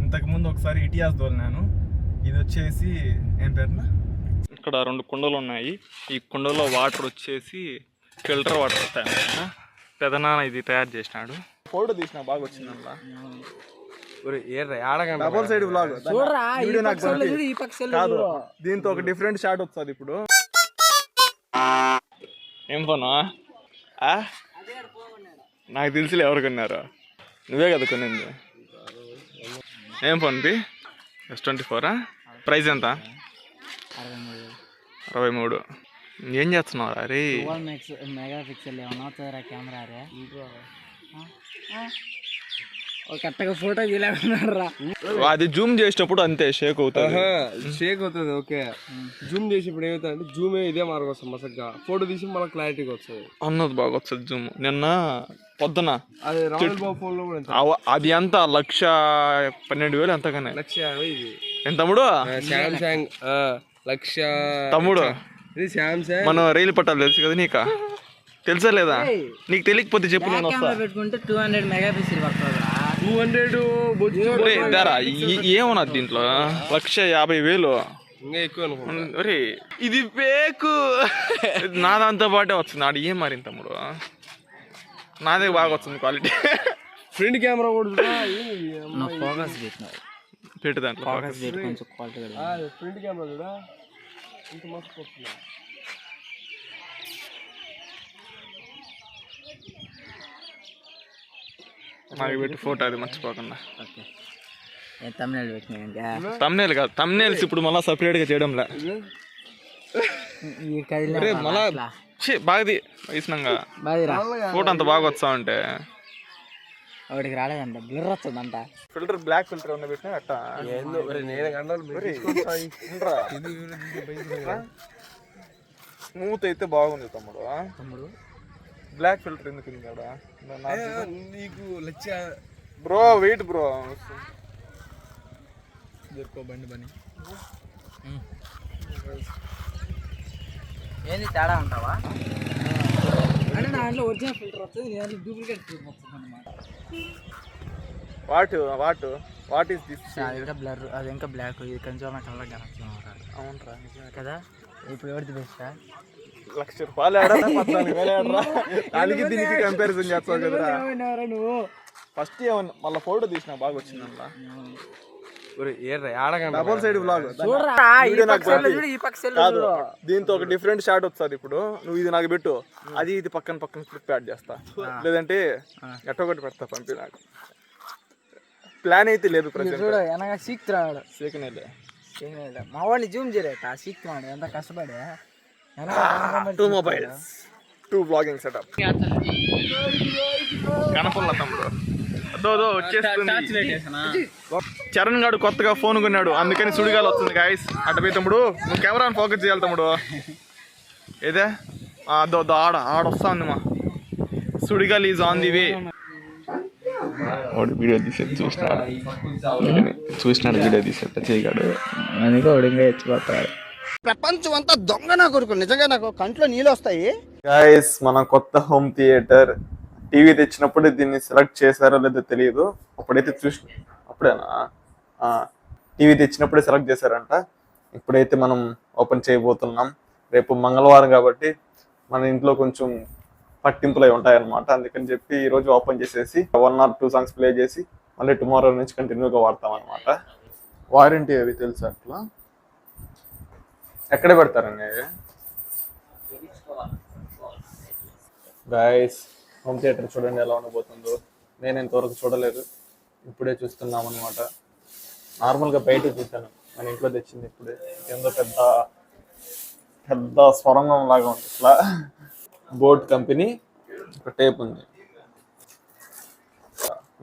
ఇంతకుముందు ఒకసారి ఇటియాస్ తోలినాను. ఇది వచ్చేసి ఏం పేరునా, ఇక్కడ 2 కుండలు ఉన్నాయి. ఈ కుండలో వాటర్ వచ్చేసి ఫిల్టర్ వాటర్ వస్తాయన్నమాట. పెదనాన్న ఇది తయారు చేసినాడు. ఫోటో తీసిన బాగా వచ్చిందల్లా. డబుల్ సైడ్ బ్లాగ్ కాదు, దీంతో ఒక డిఫరెంట్ షాట్ వస్తుంది. ఇప్పుడు ఏం ఫోనా? నాకు తెలిసి ఎవరు కొన్నారు? నువ్వే కదా కొనింది. ఏం ఫోన్ పి? S24. ప్రైస్ ఎంత? 63. ఏం చేస్తున్నావు అరే? అది జూమ్ చేసేటప్పుడు అంతే షేక్ అవుతుంది. ఓకే, జూమ్ చేసేప్పుడు ఏమవుతుంది అంటే జూమ్ ఇదే మార్గం వస్తుంది. మసగ్గా ఫోటో తీసి మళ్ళీ క్లారిటీగా వస్తుంది. అన్నది బాగా వస్తుంది జూమ్. నిన్న పొద్దున అది ఫోన్ లో కూడా అది ఎంత 1,12,000 ఎంతగానే. 1,50,000 ఎంత తమ్ముడు? శాంసంగ్ 1,00,000 తమ్ముడు. ఇది శాంసంగ్. మనం రైలు పట్టాలి తెలుసు కదా నీకా? తెలుసా లేదా? నీకు తెలియకపోతే చెప్పు, నేను వస్తా. 200 మెగాపిక్సెల్ పడుతుంది. 200 ఏమన్నది దీంట్లో? 1,50,000 ఇంకా ఎక్కువ. అరే ఇది పేకు. నా దాంతో పాటే వస్తుంది. ఆడు ఏం మారింది తమ్ముడు? నాదే బాగా వస్తుంది క్వాలిటీ. ఫ్రంట్ కెమెరా కూడా పెట్టు దాంట్లో. ఫ్రంట్ కెమెరా కూడా ఇంత మస్తు వస్తుంది. నాకు పెట్టి ఫోటో అది మర్చిపోకుండా. తమ్నేల్ కాదు, తమ్నేల్స్ ఇప్పుడు మళ్ళీ సపరేట్గా చేయడంలే. మళ్ళా బాగా వేసినాగా ఫోటో అంత బాగా వస్తా ఉంటే వాడికి రాలేదంట, బ్లర్ వస్తుందంట. ఫిల్టర్ బ్లాక్ ఫిల్టర్ ఉన్న పెట్టినా అట్ట స్మూత్ అయితే బాగుంది తమ్ముడు. బ్లాక్ ఫిల్టర్ ఎందుకు నీకు బ్రో? వెయిట్ బ్రో, బండి ఏంది తేడా ఉంటావా అంటే నా దాంట్లో ఒరిజినల్ ఫిల్టర్ వస్తుంది, నీ దాంట్లో డూప్లికేట్ ఫిల్టర్ వస్తుంది అన్నమాట. What is this? అది కూడా బ్లర్, అది ఇంకా బ్లాక్, ఇది కొంచెం కలర్ కనెక్షన్. అవునరా, నిజమే కదా. ఇప్పుడు ఎవరిది బెస్ట్? 1,00,000 రూపాయలు ఆడా 14,000 ఆడరా? దానికి దీనికి కంపారిజన్ చేస్తావు కదరా నువ్వు. ఫస్ట్ ఏమన్నా మళ్ళీ ఫోటో తీసినా బాగా వచ్చిందల్లా. డబుల్ సైడ్ బ్లాగ్ దీంతో ఒక డిఫరెంట్ షాట్ వస్తుంది. ఇప్పుడు నువ్వు ఇది నాకు పెట్టు, అది ఇది పక్కన క్లిప్ యాడ్ చేస్తా, లేదంటే ఎట్టొకటి పెడతా. పంపి నాకు ప్లాన్ అయితే లేదు. మా వాడిని జూమ్ చేయలేట సీక్తున్నాడు, ఎంత కష్టపడి. 2 మొబైల్స్, 2 బ్లాగింగ్ సెటప్. కనపల్ల తమ్ముడు వచ్చేస్తుంది. చరణ్ గారు కొత్తగా ఫోన్ కొన్నాడు, అందుకని సుడిగాలు వస్తుంది గాయస్. అటుపోయి తమ్ముడు నువ్వు కెమెరాని ఫోకస్ చేయాలి తమ్ముడు. ఏదే ఆడొస్తా ఉంది మా సుడిగాలు is on the way. Video తీసేది చూసినాడు వీడియో తీసేది చేయగాడు, అందుకే ఒడిగా ఎచ్చిపోతాడు. ప్రపంచం అంతా దొంగ నా కొడుకు, నిజంగా నాకు కంట్లో నీళ్ళు వస్తాయి. గాయస్ మన కొత్త హోమ్ థియేటర్ టీవీ తెచ్చినప్పుడు దీన్ని సెలెక్ట్ చేశారో లేదో తెలియదు. అప్పుడైతే అప్పుడేనా టీవీ తెచ్చినప్పుడే సెలెక్ట్ చేశారంట. ఇప్పుడైతే మనం ఓపెన్ చేయబోతున్నాం. రేపు మంగళవారం కాబట్టి మన ఇంట్లో కొంచెం పట్టింపులు అవి ఉంటాయన్నమాట. అందుకని చెప్పి ఈరోజు ఓపెన్ చేసేసి 1 or 2 సాంగ్స్ ప్లే చేసి మళ్ళీ టుమారో నుంచి కంటిన్యూగా వాడతాం అనమాట. వారంటీ అవి తెలుసు అట్లా ఎక్కడ పెడతారండి గాయస్? హోమ్ థియేటర్ చూడండి ఎలా ఉండబోతుందో. నేను ఇంతవరకు చూడలేదు, ఇప్పుడే చూస్తున్నాం అనమాట. నార్మల్గా బయట చూశాను, మన ఇంట్లో తెచ్చింది ఇప్పుడే. ఎంతో పెద్ద స్వరంగం లాగా ఉంది. ఇట్లా బోట్ కంపెనీ ఒక టేప్ ఉంది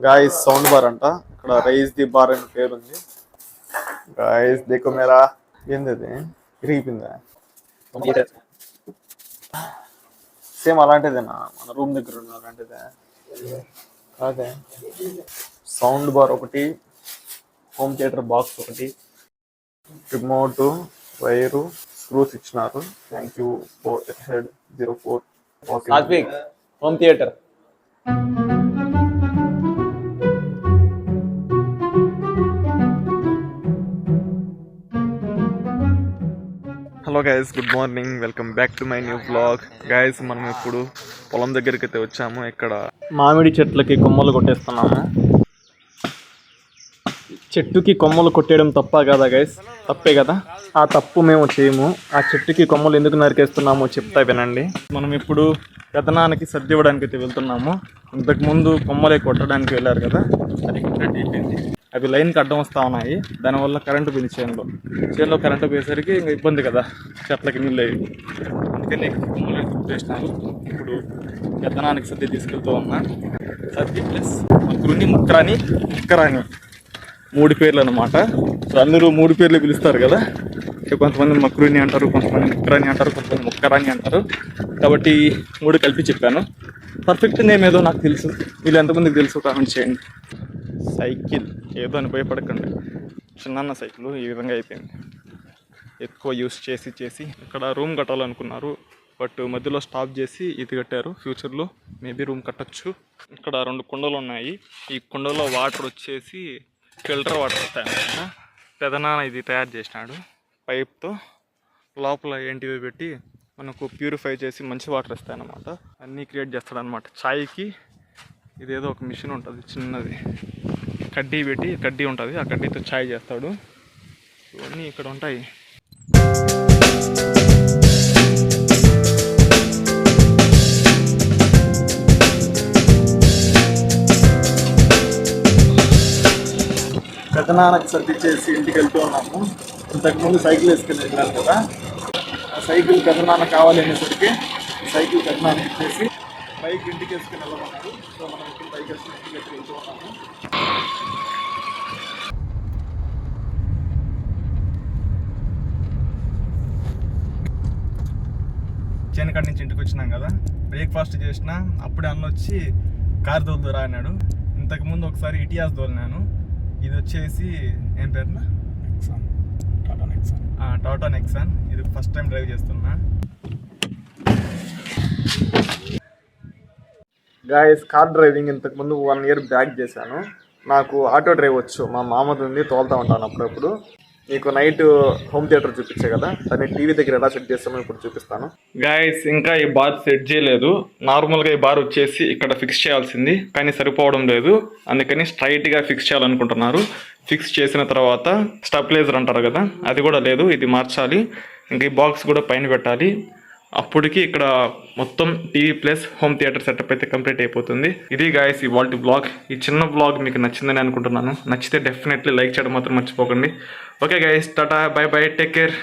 గాయస్. సౌండ్ బార్ అంట, ఇక్కడ రైజ్ ది బార్ అని పేరు ఉంది గాయస్. దేకో మేరా, ఏంది అది ఇరిగిపోయిందా? సేమ్ అలాంటిదేనా? మన రూమ్ దగ్గర ఉన్న అలాంటిదే కాదే. సౌండ్ బార్ ఒకటి, హోమ్ థియేటర్ బాక్స్ ఒకటి, రిమోట్, వైరు, స్క్రూస్ ఇచ్చినారు. Thank you 404. Home theatre hello guys, good morning, welcome back to my new vlog. Guys, మనం ఇప్పుడు పొలం దగ్గరికి అయితే వచ్చాము. ఇక్కడ మామిడి చెట్లకి కొమ్మలు కొట్టేస్తున్నాము. చెట్టుకి కొమ్మలు కొట్టేయడం తప్ప కదా గైస్? తప్పే కదా. ఆ తప్పు మేము చేయము. ఆ చెట్టుకి కొమ్మలు ఎందుకు నరికేస్తున్నామో చెప్తా వినండి. మనం ఇప్పుడు పెదనాన్నకి సర్ది ఇవ్వడానికి అయితే వెళ్తున్నాము. ఇంతకుముందు కొమ్మలే కొట్టడానికి వెళ్ళారు కదా, అది కంప్లీట్ అయిపోయింది. అవి లైన్కి అడ్డం వస్తూ ఉన్నాయి. దానివల్ల కరెంటు పోయింది చేనులో కరెంటు పోయేసరికి ఇంకా ఇబ్బంది కదా, చెట్లకి నీళ్ళు అయ్యి. అందుకని కొమ్మలు చేసినారు. ఇప్పుడు పెద్దనానికి సర్ది తీసుకెళ్తూ ఉన్నా. సర్ది ప్లస్ మక్కురుని ముక్కరాని 3 పేర్లు అనమాట. సో అందరూ 3 పేర్లు పిలుస్తారు కదా. కొంతమంది మక్కురుని అంటారు, కొంతమంది ముక్కరాని అంటారు, కొంతమంది ముక్కరాని అంటారు. కాబట్టి 3 కలిపి చెప్పాను. పర్ఫెక్ట్ నేమ్ ఏదో నాకు తెలుసు, వీళ్ళు ఎంతమందికి తెలుసు కామెంట్ చేయండి. సైకిల్ ఏదో అని భయపడకండి, చిన్న సైకిల్ ఈ విధంగా అయిపోయింది. ఎక్కువ యూస్ చేసి ఇక్కడ రూమ్ కట్టాలనుకున్నారు, బట్ మధ్యలో స్టాప్ చేసి ఇది కట్టారు. ఫ్యూచర్లో మేబీ రూమ్ కట్టచ్చు. ఇక్కడ 2 కుండలు ఉన్నాయి. ఈ కుండలో వాటర్ వచ్చేసి ఫిల్టర్ వాటర్ వస్తాయన్నమాట. పెదనాన్న ఇది తయారు చేసినాడు పైప్తో. లోపల ఏంటివి పెట్టి మనకు ప్యూరిఫై చేసి మంచి వాటర్ ఇస్తాయన్నమాట. అన్నీ క్రియేట్ చేస్తాడనమాట. చాయ్కి ఇదేదో ఒక మిషన్ ఉంటుంది చిన్నది, కడ్డీ ఉంటుంది. ఆ కడ్డీతో చాయ్ చేస్తాడు. ఇవన్నీ ఇక్కడ ఉంటాయి. పెదనాన్నకి సర్ది చేసి ఇంటికి వెళ్తూ ఉన్నాము. ఇంతకుముందు సైకిల్ వేసుకుని వెళ్ళాను కదా, ఆ సైకిల్ పెదనాన్న కావాలి అనేసరికి సైకిల్ పెదనాన్నకి ఇచ్చేసి బైక్ ఇంటికి వేసుకుని వెళ్ళమన్నారు. సో మనం ఇప్పుడు బైక్ వేసుకుని ఇంటికి వెళ్తూ ఉన్నాము. చేనకాడ నుంచి ఇంటికి వచ్చినాం కదా, బ్రేక్ఫాస్ట్ చేసిన. అప్పుడే అన్న వచ్చి కారు తోలుదురా అన్నాడు. ఇంతకుముందు ఒకసారి ఇటియాస్ తోలినాను. ఇది వచ్చేసి ఏం పేరునా, టాటా నెక్సాన్. ఇది ఫస్ట్ టైం డ్రైవ్ చేస్తున్నా. గాయస్, కార్ డ్రైవింగ్ ఇంతకుముందు 1 ఇయర్ బ్యాక్ చేశాను. నాకు ఆటో డ్రైవ్ వచ్చు, మా మామది ఉంది, తోలుతూ ఉంటాను అప్పుడప్పుడు. మీకు నైట్ హోమ్ థియేటర్ చూపించే కదా, దాన్ని టీవీ దగ్గర ఎలా సెట్ చేస్తామో ఇప్పుడు చూపిస్తాను. గాయస్, ఇంకా ఈ బార్ సెట్ చేయలేదు. నార్మల్గా ఈ బార్ వచ్చేసి ఇక్కడ ఫిక్స్ చేయాల్సింది, కానీ సరిపోవడం లేదు. అందుకని స్ట్రైట్గా ఫిక్స్ చేయాలనుకుంటున్నారు. ఫిక్స్ చేసిన తర్వాత స్టెబిలైజర్ అంటారు కదా, అది కూడా లేదు, ఇది మార్చాలి. ఇంకా ఈ బాక్స్ కూడా పైన పెట్టాలి. అప్పటికి ఇక్కడ మొత్తం TV plus home theatre setup అయితే కంప్లీట్ అయిపోతుంది. ఇది గాయస్ ఇవాల్టి బ్లాగ్. ఈ చిన్న బ్లాగ్ మీకు నచ్చిందని అనుకుంటున్నాను. నచ్చితే డెఫినెట్లీ లైక్ చేయడం మాత్రం మర్చిపోకండి. Okay guys, Tata, by by, take care.